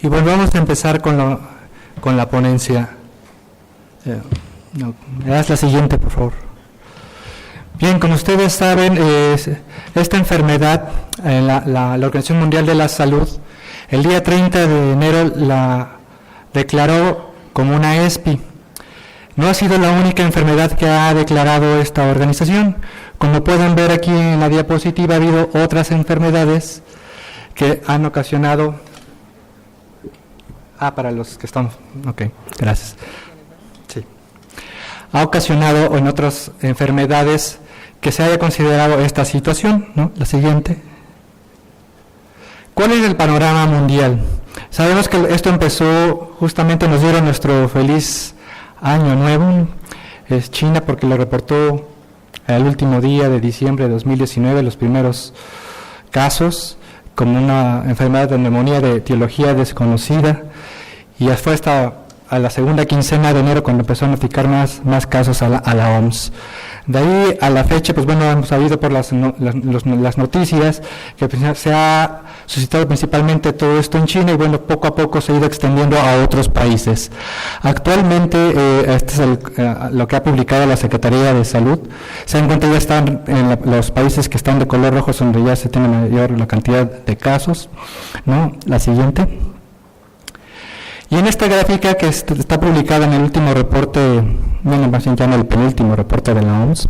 Y bueno, vamos a empezar con la ponencia. Me das la siguiente, por favor. Bien, como ustedes saben, esta enfermedad, la Organización Mundial de la Salud, el día 30 de enero la declaró como una ESPI. No ha sido la única enfermedad que ha declarado esta organización. Como pueden ver aquí en la diapositiva, ha habido otras enfermedades que han ocasionado... para los que están... Ok, gracias. Sí. Ha ocasionado en otras enfermedades que se haya considerado esta situación, ¿no? La siguiente. ¿Cuál es el panorama mundial? Sabemos que esto empezó, justamente nos dieron nuestro feliz año nuevo, es China, porque lo reportó el último día de diciembre de 2019, los primeros casos, como una enfermedad de neumonía de etiología desconocida, y fue hasta a la segunda quincena de enero cuando empezó a notificar más casos a la OMS. De ahí a la fecha, pues bueno, hemos sabido por las noticias que se ha suscitado principalmente todo esto en China y bueno, poco a poco se ha ido extendiendo a otros países. Actualmente, este es lo que ha publicado la Secretaría de Salud. Se encuentra ya están en los países que están de color rojo, donde ya se tiene mayor la cantidad de casos, ¿no? La siguiente. Y en esta gráfica que está publicada en el último reporte, bueno, más bien ya en el penúltimo reporte de la OMS,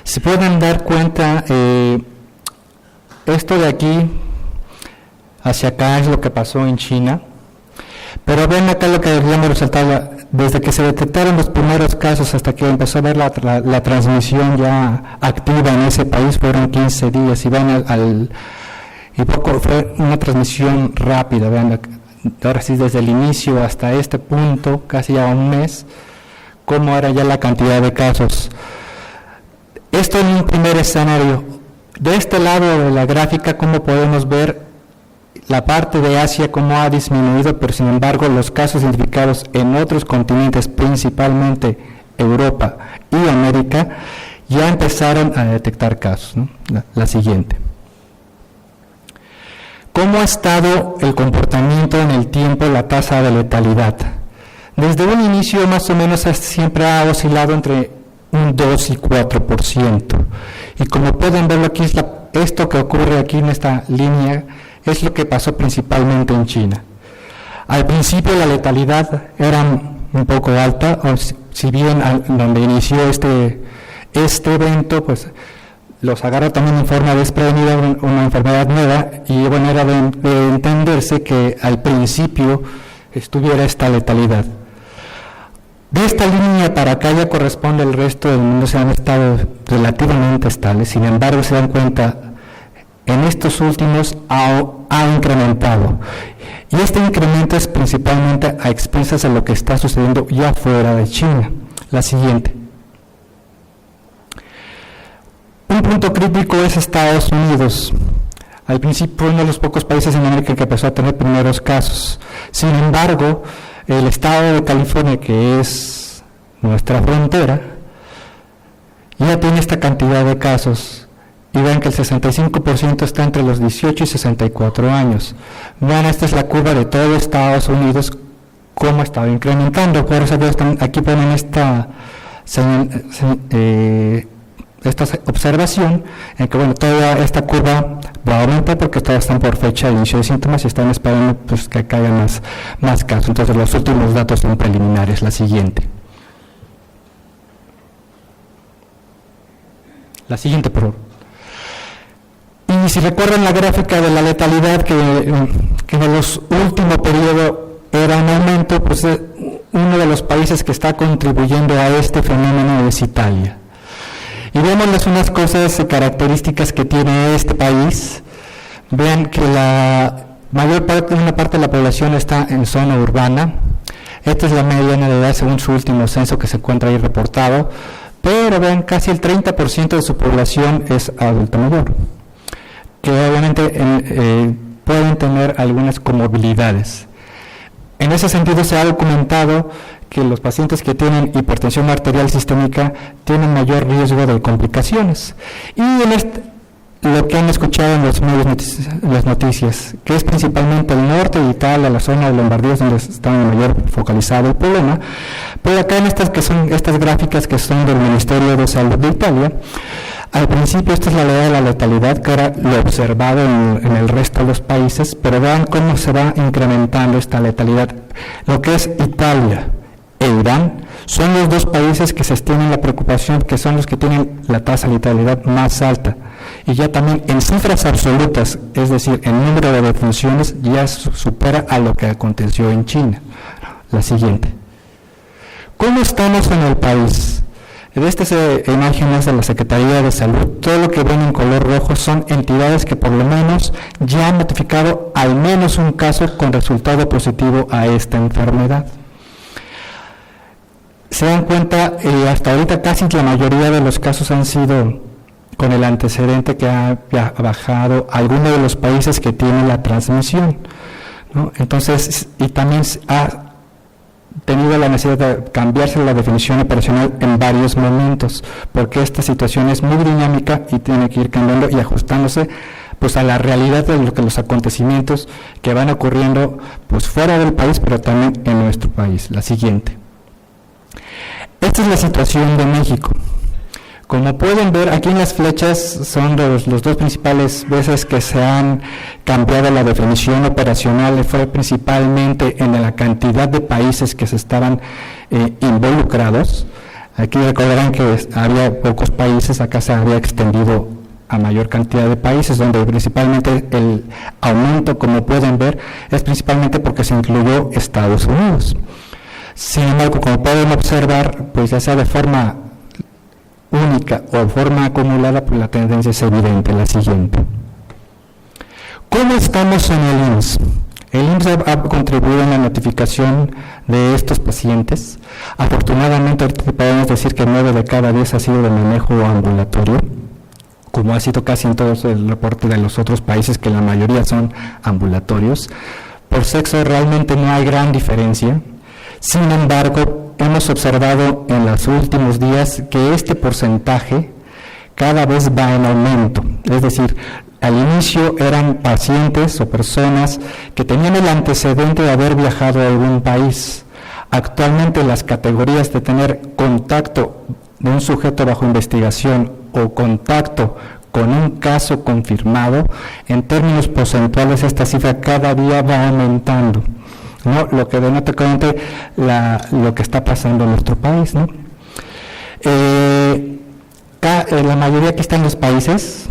se pueden dar cuenta, esto de aquí hacia acá es lo que pasó en China, pero ven acá lo que deberíamos resaltar, desde que se detectaron los primeros casos hasta que empezó a ver la transmisión ya activa en ese país, fueron 15 días, y ven y poco fue una transmisión rápida, vean, ahora sí desde el inicio hasta este punto, casi ya un mes, cómo era ya la cantidad de casos. Esto en un primer escenario. De este lado de la gráfica, cómo podemos ver la parte de Asia, cómo ha disminuido, pero sin embargo los casos identificados en otros continentes, principalmente Europa y América, ya empezaron a detectar casos, ¿no? La siguiente. ¿Cómo ha estado el comportamiento en el tiempo, la tasa de letalidad? Desde un inicio más o menos siempre ha oscilado entre un 2 y 4%. Y como pueden verlo aquí, esto que ocurre aquí en esta línea es lo que pasó principalmente en China. Al principio la letalidad era un poco alta, o si bien donde inició este evento, pues los agarró también en forma desprevenida, una enfermedad nueva, y bueno, era de entenderse que al principio estuviera esta letalidad. De esta línea para acá ya corresponde el resto del mundo, se han estado relativamente estables, sin embargo se dan cuenta, en estos últimos ha incrementado, y este incremento es principalmente a expensas de lo que está sucediendo ya fuera de China. La siguiente. Un punto crítico es Estados Unidos. Al principio fue uno de los pocos países en América que empezó a tener primeros casos. Sin embargo, el estado de California, que es nuestra frontera, ya tiene esta cantidad de casos. Y vean que el 65% está entre los 18 y 64 años. Vean, esta es la curva de todo Estados Unidos, cómo ha estado incrementando. Por eso aquí ponen esta observación en que bueno, toda esta curva va a aumentar porque todavía están por fecha de inicio de síntomas y están esperando pues, que caigan más casos. Entonces los últimos datos son preliminares. La siguiente. La siguiente, por favor. Y si recuerdan la gráfica de la letalidad que en los últimos periodos era un aumento, pues uno de los países que está contribuyendo a este fenómeno es Italia. Y veámosles unas cosas características que tiene este país. Vean que la mayor parte, una parte de la población está en zona urbana. Esta es la mediana de edad según su último censo que se encuentra ahí reportado. Pero vean, casi el 30% de su población es adulto mayor, que obviamente pueden tener algunas comorbilidades. En ese sentido se ha documentado que los pacientes que tienen hipertensión arterial sistémica tienen mayor riesgo de complicaciones. Y lo que han escuchado en los medios, las noticias, que es principalmente el norte de Italia, la zona de Lombardía, donde está mayor focalizado el problema. Pero acá en estas, que son estas gráficas que son del Ministerio de Salud de Italia, al principio esta es la edad de la letalidad, que era lo observado en el resto de los países, pero vean cómo se va incrementando esta letalidad. Lo que es Italia e Irán son los dos países que se tienen la preocupación, que son los que tienen la tasa de letalidad más alta. Y ya también en cifras absolutas, es decir, en número de defunciones, ya supera a lo que aconteció en China. La siguiente. ¿Cómo estamos en el país? De estas imágenes de la Secretaría de Salud, todo lo que ven en color rojo son entidades que por lo menos ya han notificado al menos un caso con resultado positivo a esta enfermedad. Se dan cuenta, hasta ahorita casi la mayoría de los casos han sido con el antecedente que ha bajado alguno de los países que tienen la transmisión, ¿no? Entonces, y también ha tenido la necesidad de cambiarse la definición operacional en varios momentos, porque esta situación es muy dinámica y tiene que ir cambiando y ajustándose pues a la realidad de los acontecimientos que van ocurriendo pues fuera del país, pero también en nuestro país. La siguiente. Esta es la situación de México. Como pueden ver, aquí en las flechas son los dos principales veces que se han cambiado la definición operacional, fue principalmente en la cantidad de países que se estaban involucrados. Aquí recordarán que había pocos países, acá se había extendido a mayor cantidad de países, donde principalmente el aumento, como pueden ver, es principalmente porque se incluyó Estados Unidos. Sin embargo, como pueden observar, pues ya sea de forma única o de forma acumulada, pues la tendencia es evidente. La siguiente. ¿Cómo estamos en el IMSS? El IMSS ha contribuido en la notificación de estos pacientes. Afortunadamente, ahorita podemos decir que 9 de cada 10 ha sido de manejo ambulatorio, como ha sido casi en todos el reporte de los otros países, que la mayoría son ambulatorios. Por sexo realmente no hay gran diferencia. Sin embargo, hemos observado en los últimos días que este porcentaje cada vez va en aumento. Es decir, al inicio eran pacientes o personas que tenían el antecedente de haber viajado a algún país. Actualmente las categorías de tener contacto de un sujeto bajo investigación o contacto con un caso confirmado, en términos porcentuales esta cifra cada día va aumentando, ¿no? Lo que denota claramente lo que está pasando en nuestro país, ¿no? La mayoría que está en los países,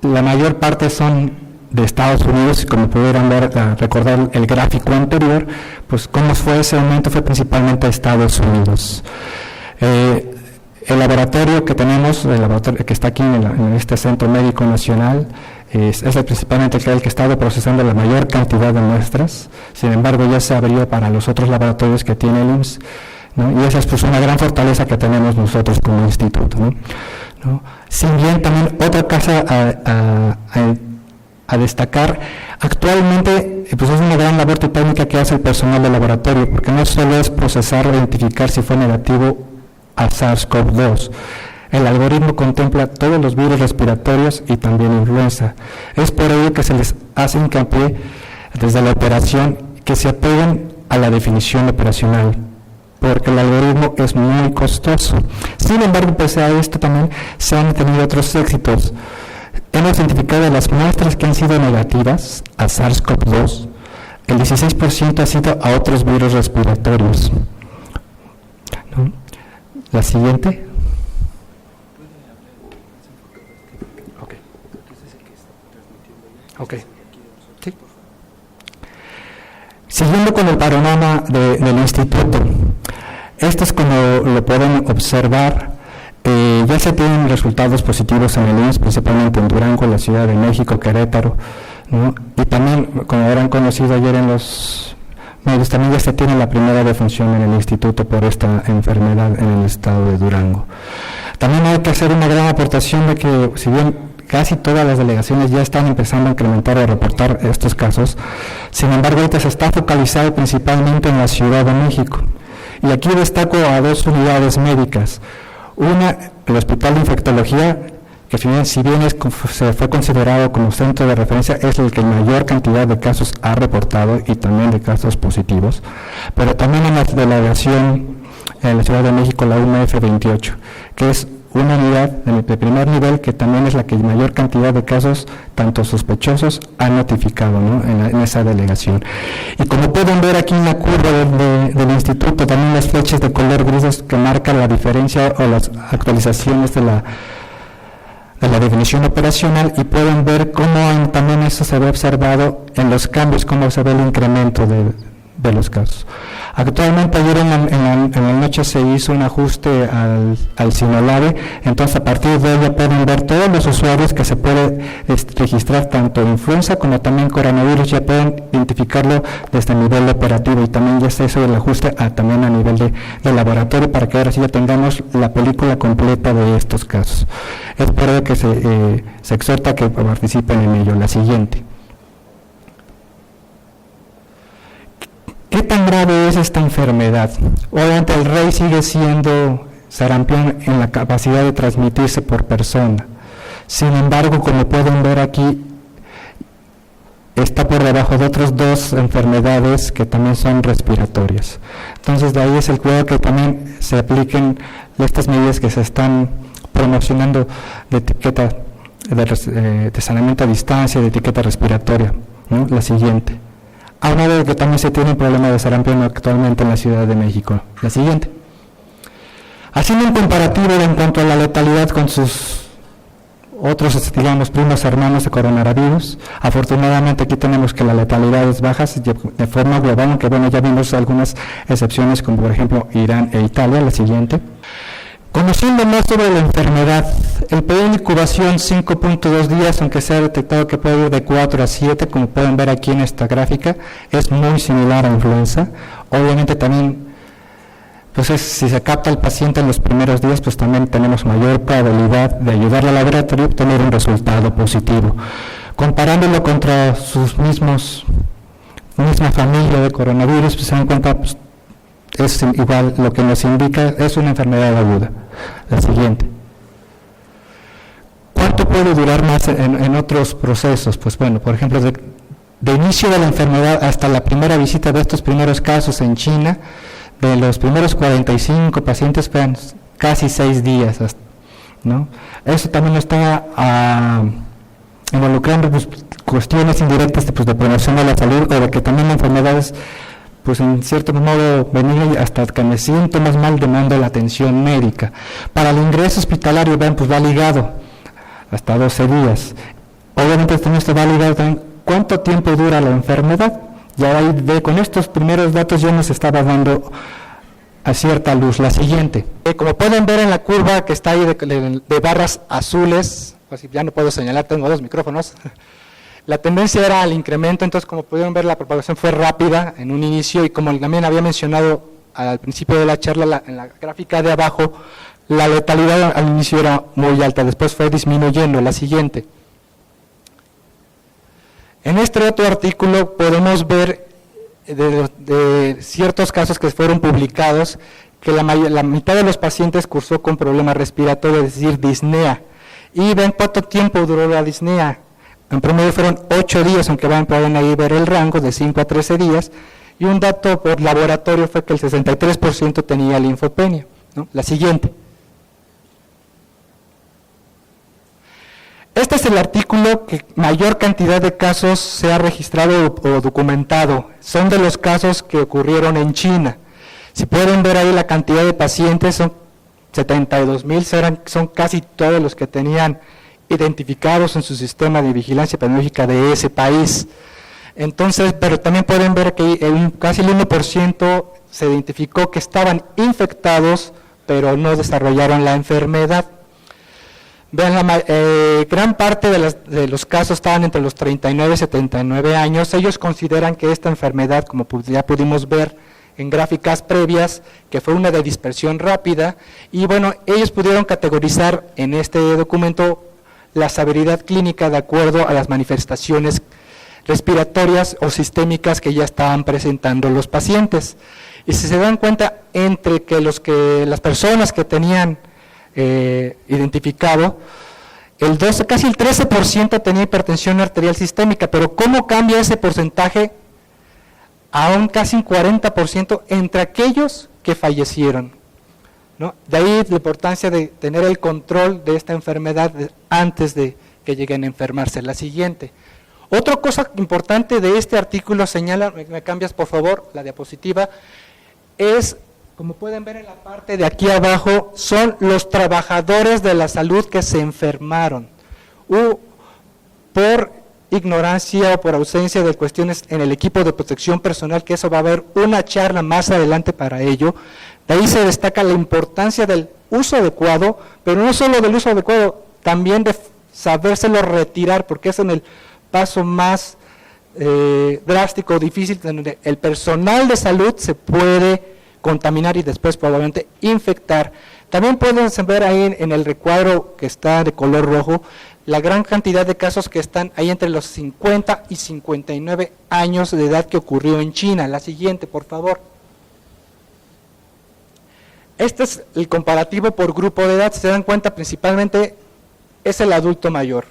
la mayor parte son de Estados Unidos, y como pudieran ver, recordar el gráfico anterior, pues cómo fue ese aumento fue principalmente a Estados Unidos. El laboratorio que tenemos, el laboratorio que está aquí en este Centro Médico Nacional, es principalmente el que ha estado procesando la mayor cantidad de muestras. Sin embargo, ya se abrió para los otros laboratorios que tiene el IMSS, ¿no? Y esa es pues una gran fortaleza que tenemos nosotros como instituto, ¿no? Si bien también otra cosa a destacar, actualmente pues es una gran labor técnica que hace el personal del laboratorio, porque no solo es procesar o identificar si fue negativo a SARS-CoV-2. El algoritmo contempla todos los virus respiratorios y también influenza. Es por ello que se les hace hincapié desde la operación que se apeguen a la definición operacional, porque el algoritmo es muy costoso. Sin embargo, pese a esto también se han tenido otros éxitos. Hemos identificado las muestras que han sido negativas a SARS-CoV-2, el 16% ha sido a otros virus respiratorios, ¿no? La siguiente. Okay. Sí. Siguiendo con el panorama del instituto, esto es como lo pueden observar, ya se tienen resultados positivos en el IMSS, principalmente en Durango, la Ciudad de México, Querétaro, ¿no? Y también, como habrán conocido ayer en los medios, también ya se tiene la primera defunción en el instituto por esta enfermedad en el estado de Durango. También hay que hacer una gran aportación de que, si bien casi todas las delegaciones ya están empezando a incrementar o reportar estos casos, sin embargo, ahorita se está focalizado principalmente en la Ciudad de México. Y aquí destaco a 2 unidades médicas. Una, el Hospital de Infectología, que si bien se fue considerado como centro de referencia, es el que mayor cantidad de casos ha reportado y también de casos positivos, pero también en la delegación en la Ciudad de México, la UMF 28, que es una unidad de primer nivel que también es la que mayor cantidad de casos, tanto sospechosos, ha notificado, ¿no?, en esa delegación. Y como pueden ver aquí en la curva del instituto, también las flechas de color grises que marcan la diferencia o las actualizaciones de la definición operacional, y pueden ver cómo también eso se ve observado en los cambios, cómo se ve el incremento de los casos. Actualmente ayer en la noche se hizo un ajuste al Sinolave, entonces a partir de ello pueden ver todos los usuarios que se puede registrar tanto influenza como también coronavirus, ya pueden identificarlo desde el nivel operativo, y también ya se hizo el ajuste también a nivel de laboratorio para que ahora sí ya tengamos la película completa de estos casos. Es por ello que se exhorta a que participen en ello. La siguiente. ¿Qué tan grave es esta enfermedad? Obviamente el rey sigue siendo sarampión en la capacidad de transmitirse por persona. Sin embargo, como pueden ver aquí, está por debajo de otras dos enfermedades que también son respiratorias. Entonces de ahí es el cuidado que también se apliquen estas medidas que se están promocionando de etiqueta de saneamiento a distancia, de etiqueta respiratoria, ¿no? La siguiente. Aunado de que también se tiene un problema de sarampión actualmente en la Ciudad de México. La siguiente. Haciendo un comparativo en cuanto a la letalidad con sus otros, digamos, primos hermanos de coronavirus, afortunadamente aquí tenemos que la letalidad es baja de forma global, aunque bueno, ya vimos algunas excepciones como por ejemplo Irán e Italia. La siguiente. Conociendo más sobre la enfermedad, el periodo de incubación 5.2 días, aunque se ha detectado que puede ir de 4 a 7, como pueden ver aquí en esta gráfica, es muy similar a influenza. Obviamente también, pues si se capta al paciente en los primeros días, pues también tenemos mayor probabilidad de ayudarle al laboratorio a obtener un resultado positivo. Comparándolo contra sus misma familia de coronavirus, pues se dan cuenta, pues, es igual, lo que nos indica es una enfermedad aguda. La siguiente. ¿Cuánto puede durar más en otros procesos? Pues bueno, por ejemplo, de inicio de la enfermedad hasta la primera visita de estos primeros casos en China, de los primeros 45 pacientes fueron casi 6 días, ¿no? Eso también está involucrando pues, cuestiones indirectas de promoción de la salud, o de que también enfermedades, pues en cierto modo venir hasta que me siento más mal demando la atención médica. Para el ingreso hospitalario, ven, pues va ligado hasta 12 días. Obviamente esto va ligado también cuánto tiempo dura la enfermedad. Ya ahí con estos primeros datos ya nos estaba dando a cierta luz. La siguiente. Como pueden ver en la curva que está ahí de barras azules, pues ya no puedo señalar, tengo 2 micrófonos. La tendencia era al incremento, entonces como pudieron ver la propagación fue rápida en un inicio, y como también había mencionado al principio de la charla, en la gráfica de abajo, la letalidad al inicio era muy alta, después fue disminuyendo. La siguiente. En este otro artículo podemos ver de ciertos casos que fueron publicados que la mitad de los pacientes cursó con problemas respiratorios, es decir, disnea. Y ven cuánto tiempo duró la disnea. En promedio fueron 8 días, aunque pueden ahí ver el rango de 5 a 13 días, y un dato por laboratorio fue que el 63% tenía linfopenia, ¿no? La siguiente. Este es el artículo que mayor cantidad de casos se ha registrado o documentado. Son de los casos que ocurrieron en China. Si pueden ver ahí la cantidad de pacientes, son 72,000, son casi todos los que tenían identificados en su sistema de vigilancia epidemiológica de ese país. Entonces, pero también pueden ver que casi el 1% se identificó que estaban infectados, pero no desarrollaron la enfermedad. Vean, gran parte de los casos estaban entre los 39 y 79 años. Ellos consideran que esta enfermedad, como ya pudimos ver en gráficas previas, que fue una de dispersión rápida, y bueno, ellos pudieron categorizar en este documento la severidad clínica de acuerdo a las manifestaciones respiratorias o sistémicas que ya estaban presentando los pacientes. Y si se dan cuenta, entre que las personas que tenían identificado, casi el 13% tenía hipertensión arterial sistémica, pero ¿cómo cambia ese porcentaje a un casi un 40% entre aquellos que fallecieron? ¿No? De ahí la importancia de tener el control de esta enfermedad antes de que lleguen a enfermarse. La siguiente. Otra cosa importante de este artículo señala, me cambias por favor la diapositiva, es, como pueden ver en la parte de aquí abajo, son los trabajadores de la salud que se enfermaron por ignorancia o por ausencia de cuestiones en el equipo de protección personal, que eso va a haber una charla más adelante para ello. De ahí se destaca la importancia del uso adecuado, pero no solo del uso adecuado, también de sabérselo retirar, porque es en el paso más drástico, difícil, donde el personal de salud se puede contaminar y después probablemente infectar. También pueden ver ahí en el recuadro que está de color rojo, la gran cantidad de casos que están ahí entre los 50 y 59 años de edad que ocurrió en China. La siguiente, por favor. Este es el comparativo por grupo de edad. Si se dan cuenta, principalmente es el adulto mayor,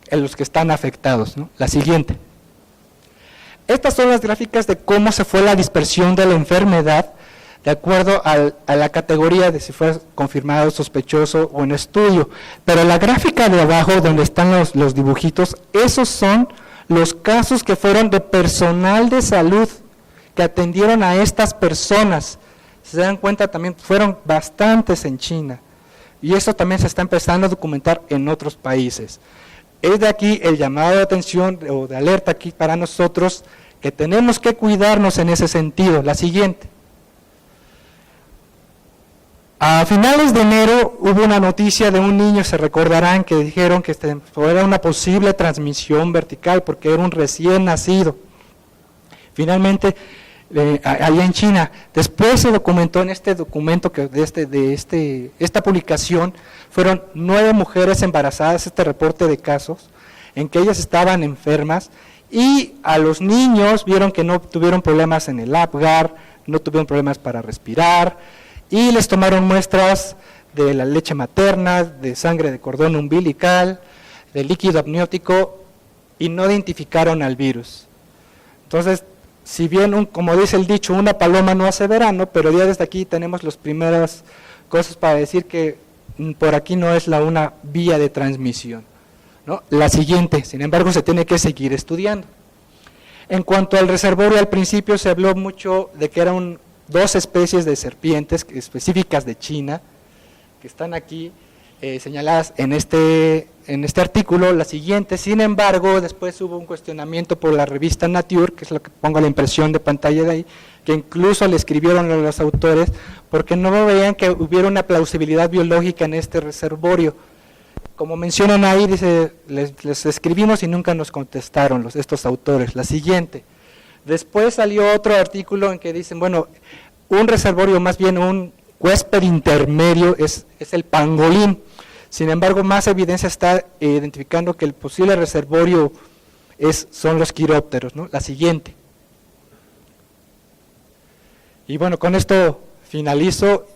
en los que están afectados, ¿no? La siguiente. Estas son las gráficas de cómo se fue la dispersión de la enfermedad de acuerdo a la categoría de si fue confirmado, sospechoso o en estudio. Pero la gráfica de abajo, donde están los dibujitos, esos son los casos que fueron de personal de salud que atendieron a estas personas. Si se dan cuenta, también fueron bastantes en China. Y eso también se está empezando a documentar en otros países. Es de aquí el llamado de atención o de alerta aquí para nosotros, que tenemos que cuidarnos en ese sentido. La siguiente. A finales de enero hubo una noticia de un niño, se recordarán, que dijeron que era una posible transmisión vertical porque era un recién nacido. Finalmente, allá en China, después se documentó en este documento, que esta publicación, fueron 9 mujeres embarazadas, este reporte de casos, en que ellas estaban enfermas, y a los niños vieron que no tuvieron problemas en el Apgar, no tuvieron problemas para respirar, y les tomaron muestras de la leche materna, de sangre de cordón umbilical, de líquido amniótico, y no identificaron al virus. Entonces, si bien, como dice el dicho, una paloma no hace verano, pero ya desde aquí tenemos las primeras cosas para decir que por aquí no es una vía de transmisión, ¿no? La siguiente, sin embargo, se tiene que seguir estudiando. En cuanto al reservorio, al principio se habló mucho de que eran 2 especies de serpientes específicas de China, que están aquí señaladas en este artículo. La siguiente, sin embargo, después hubo un cuestionamiento por la revista Nature, que es lo que pongo la impresión de pantalla de ahí, que incluso le escribieron a los autores, porque no veían que hubiera una plausibilidad biológica en este reservorio. Como mencionan ahí, dice, les escribimos y nunca nos contestaron estos autores. La siguiente. Después salió otro artículo en que dicen, bueno, un reservorio, más bien un huésped intermedio es el pangolín. Sin embargo, más evidencia está identificando que el posible reservorio son los quirópteros, ¿no? La siguiente. Y bueno, con esto finalizo